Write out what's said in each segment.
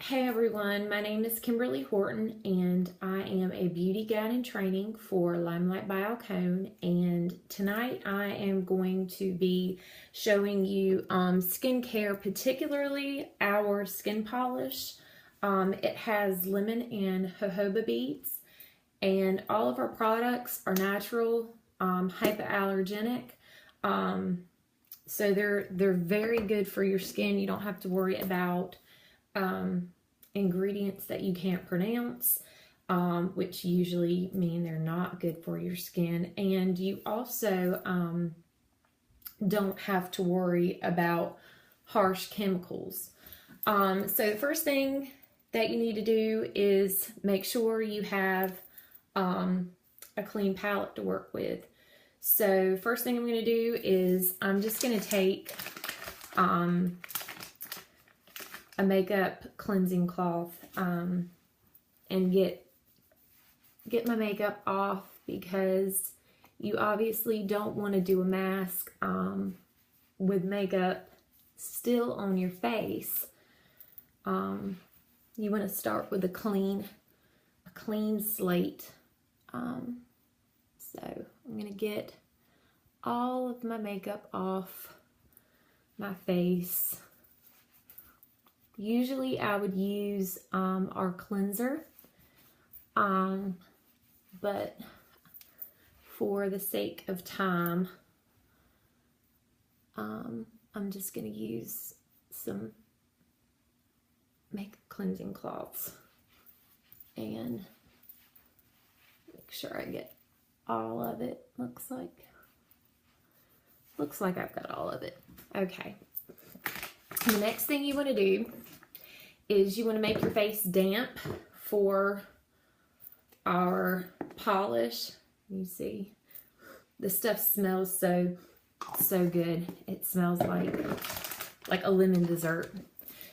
Hey everyone, my name is Kimberly Horton and I am a beauty guide in training for Limelight by Alcone, and tonight I am going to be showing you skincare, particularly our skin polish. It has lemon and jojoba beads, and all of our products are natural, hypoallergenic. So they're very good for your skin. You don't have to worry about ingredients that you can't pronounce, which usually mean they're not good for your skin. And you also don't have to worry about harsh chemicals. So the first thing that you need to do is make sure you have a clean palette to work with. So first thing I'm going to do is I'm just going to take a makeup cleansing cloth and get my makeup off, because you obviously don't want to do a mask with makeup still on your face. You want to start with a clean slate. So I'm going to get all of my makeup off my face. Usually I would use our cleanser, but for the sake of time, I'm just going to use some makeup cleansing cloths and make sure I get all of it. Looks like I've got all of it. Okay. The next thing you want to do is you want to make your face damp for our polish. You see, this stuff smells so good. It smells like a lemon dessert.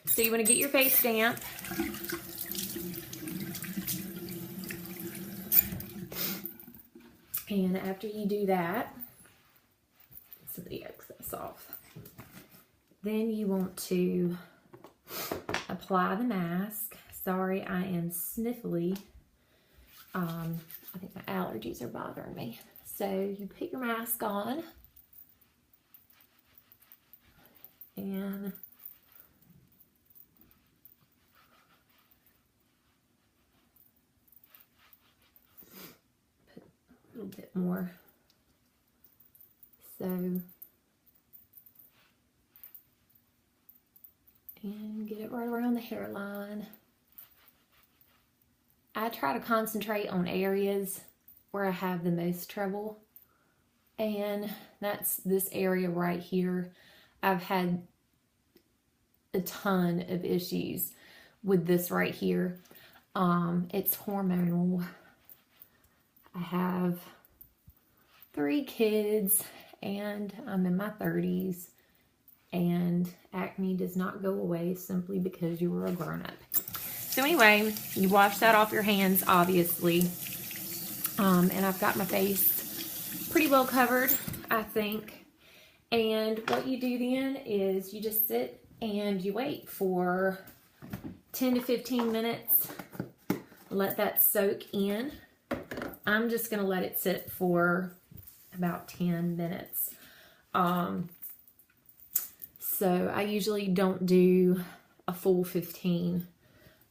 So you want to get your face damp. And after you do that, some of the excess off. Then you want to apply the mask. Sorry, I am sniffly. I think my allergies are bothering me. So you put your mask on and put a little bit more. And get it right around the hairline. I try to concentrate on areas where I have the most trouble, and that's this area right here. I've had a ton of issues with this right here. It's hormonal. I have 3 kids and I'm in my 30s. And acne does not go away simply because you were a grown-up. So anyway, you wash that off your hands, obviously. And I've got my face pretty well covered, I think. And what you do then is you just sit and you wait for 10 to 15 minutes. Let that soak in. I'm just going to let it sit for about 10 minutes. So I usually don't do a full 15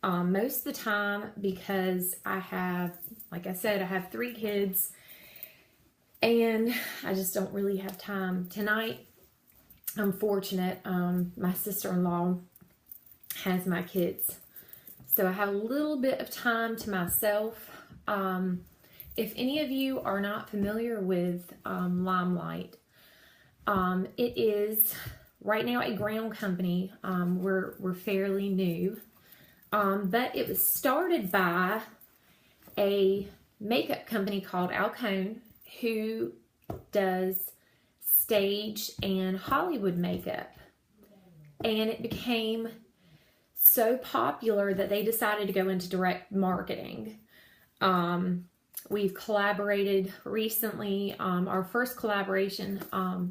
most of the time, because I have, like I said, I have 3 kids and I just don't really have time. Tonight, I'm fortunate, my sister-in-law has my kids, so I have a little bit of time to myself. If any of you are not familiar with Limelight, it is right now a ground company. We're fairly new, but it was started by a makeup company called Alcone, who does stage and Hollywood makeup, and it became so popular that they decided to go into direct marketing. We've collaborated recently. Our first collaboration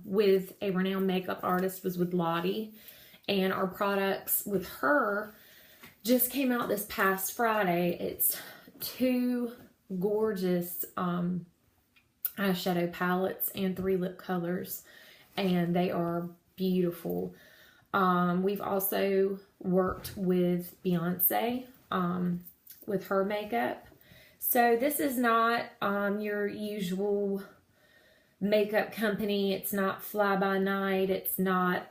with a renowned makeup artist was with Lottie, and our products with her just came out this past Friday. It's 2 gorgeous eyeshadow palettes and 3 lip colors, and they are beautiful. We've also worked with Beyonce with her makeup. So this is not your usual makeup company. It's not fly by night. It's not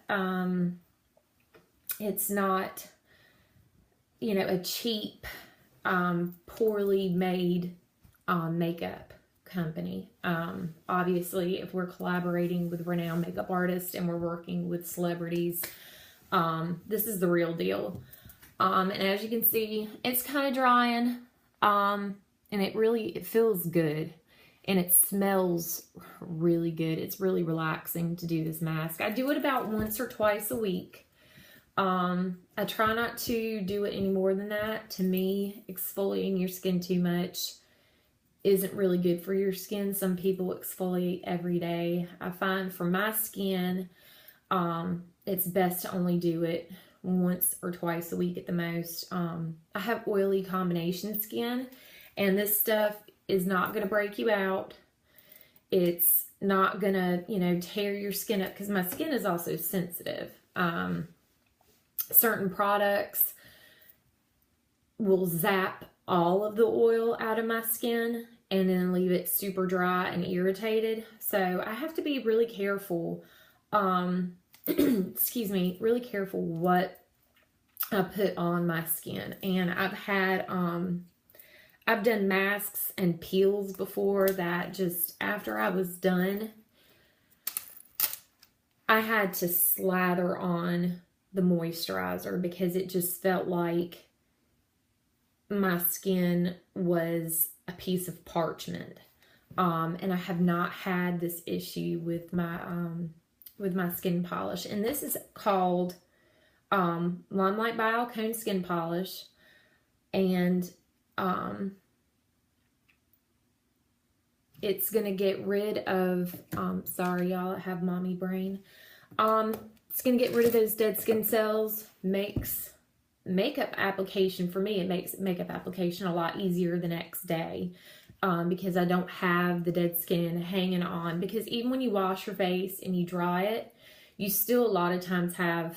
you know, a cheap poorly made makeup company. Obviously, if we're collaborating with renowned makeup artists and we're working with celebrities, this is the real deal. And as you can see, it's kind of drying, and it feels good, and it smells really good. It's really relaxing to do this mask. I do it about once or twice a week. I try not to do it any more than that. To me, exfoliating your skin too much isn't really good for your skin. Some people exfoliate every day. I find for my skin, it's best to only do it once or twice a week at the most. I have oily combination skin, and this stuff is not going to break you out. It's not going to, you know, tear your skin up, because my skin is also sensitive. Certain products will zap all of the oil out of my skin and then leave it super dry and irritated. So I have to be really careful, excuse me, really careful what I put on my skin. And I've done masks and peels before that just after I was done, I had to slather on the moisturizer because it just felt like my skin was a piece of parchment. And I have not had this issue with my skin polish. And this is called Limelight Bio-Cone Skin Polish. And it's going to get rid of, sorry y'all, I have mommy brain. It's going to get rid of those dead skin cells, makes makeup application, for me, it makes makeup application a lot easier the next day, because I don't have the dead skin hanging on. Because even when you wash your face and you dry it, you still a lot of times have,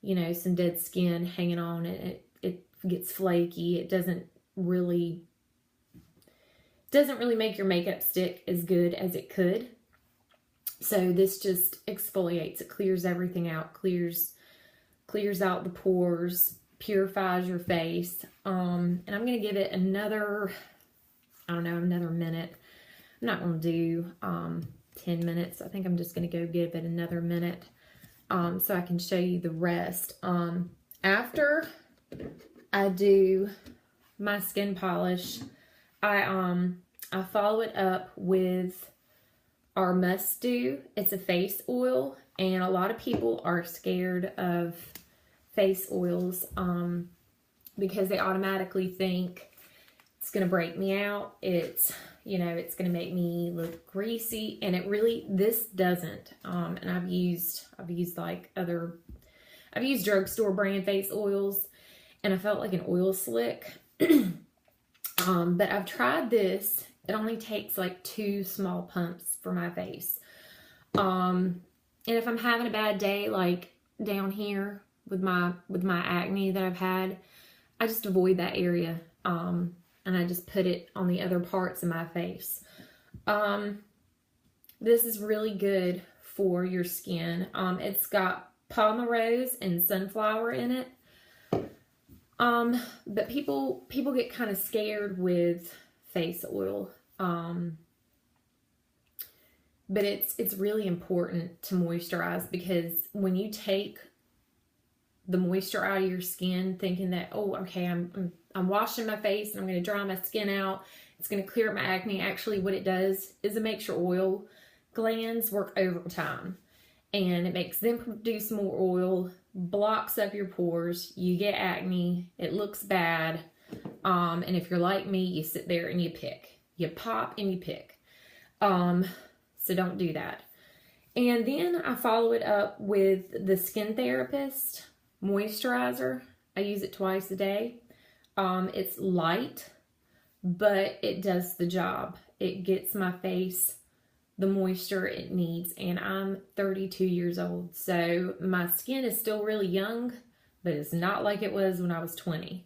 you know, some dead skin hanging on, and it gets flaky. It doesn't really make your makeup stick as good as it could. So this just exfoliates. It clears everything out, clears out the pores, purifies your face. And I'm going to give it another, I don't know, another minute. I'm not going to do 10 minutes. I think I'm just going to go give it another minute so I can show you the rest. After I do my skin polish, I follow it up with our Must Do. It's a face oil, and a lot of people are scared of face oils because they automatically think it's going to break me out. It's, you know, it's going to make me look greasy, and it really, this doesn't. And I've used drugstore brand face oils, and I felt like an oil slick. But I've tried this. It only takes like 2 small pumps for my face. And if I'm having a bad day, like down here with my acne that I've had, I just avoid that area. And I just put it on the other parts of my face. This is really good for your skin. It's got pomerose and sunflower in it. But people get kind of scared with face oil. But it's really important to moisturize, because when you take the moisture out of your skin thinking that, oh, okay, I'm washing my face and I'm going to dry my skin out, it's going to clear up my acne. Actually, what it does is it makes your oil glands work overtime, and it makes them produce more oil, blocks up your pores, you get acne, it looks bad. And if you're like me, you sit there and you pick. You pop and you pick. So don't do that. And then I follow it up with the Skin Therapist moisturizer. I I use it twice a day. It's light, but it does the job. It gets my face the moisture it needs, and I'm 32 years old, so my skin is still really young, but it's not like it was when I was 20.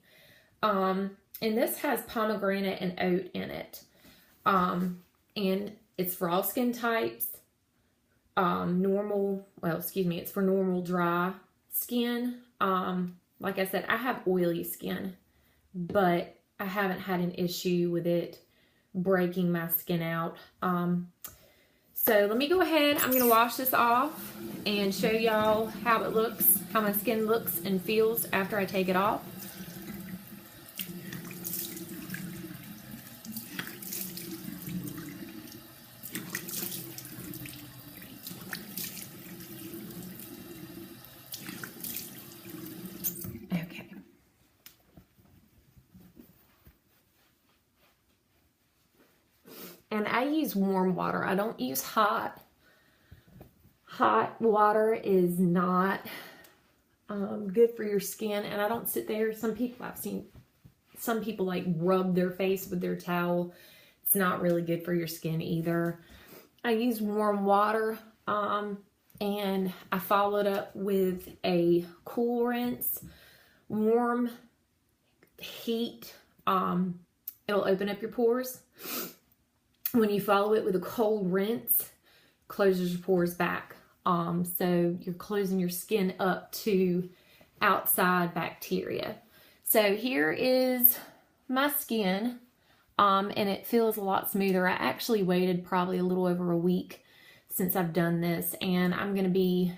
And this has pomegranate and oat in it. And it's for all skin types. It's for normal dry skin. Like I said, I have oily skin, but I haven't had an issue with it breaking my skin out. So let me go ahead. I'm going to wash this off and show y'all how it looks, how my skin looks and feels after I take it off. Okay. And I use warm water. I don't use hot. Hot water is not good for your skin. And I don't sit there. I've seen some people like rub their face with their towel. It's not really good for your skin either. I use warm water and I follow it up with a cool rinse. Warm heat, it'll open up your pores. When you follow it with a cold rinse, closes your pores back. So you're closing your skin up to outside bacteria. So here is my skin, and it feels a lot smoother. I actually waited probably a little over a week since I've done this, and I'm going to be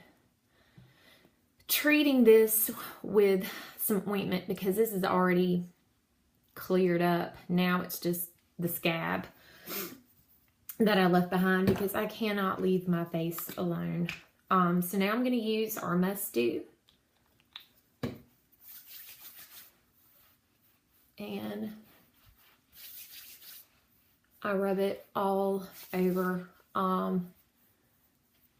treating this with some ointment because this is already cleared up. Now it's just the scab that I left behind because I cannot leave my face alone. So now I'm going to use our Must Do. And I rub it all over,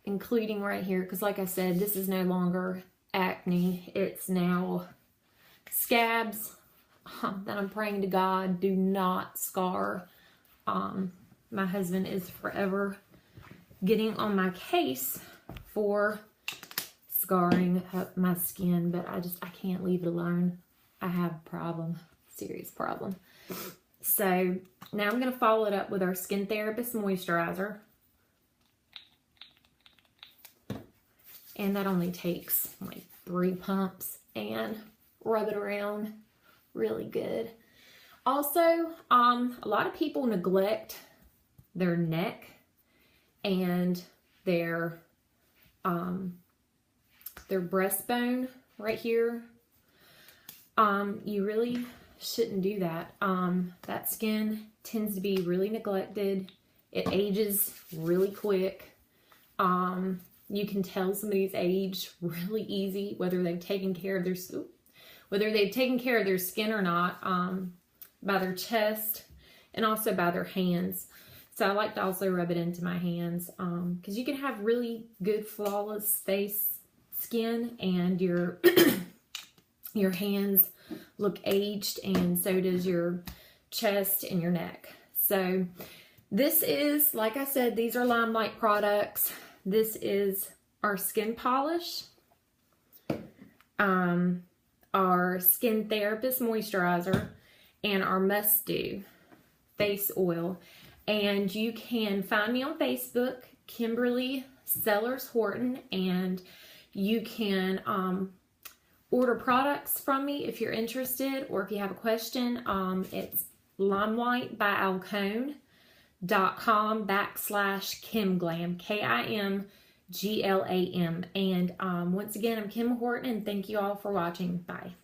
including right here, because like I said, this is no longer acne. It's now scabs that I'm praying to God do not scar. My husband is forever getting on my case for scarring up my skin, but I can't leave it alone. I have a problem, serious problem. So now I'm going to follow it up with our Skin Therapist Moisturizer. And that only takes like 3 pumps, and rub it around really good. Also, a lot of people neglect their neck and their breastbone right here. You really shouldn't do that. That skin tends to be really neglected. It ages really quick. You can tell somebody's age really easy, whether they've taken care of their skin or not, by their chest and also by their hands. So I like to also rub it into my hands, because you can have really good flawless face skin and your your hands look aged, and so does your chest and your neck. So this is, like I said, these are Limelight products. This is our skin polish, our Skin Therapist Moisturizer, and our Must Do face oil. And you can find me on Facebook, Kimberly Sellers Horton, and you can order products from me if you're interested, or if you have a question. It's limelightbyalcone.com/KimGlam, KIMGLAM. And once again, I'm Kim Horton, and thank you all for watching. Bye.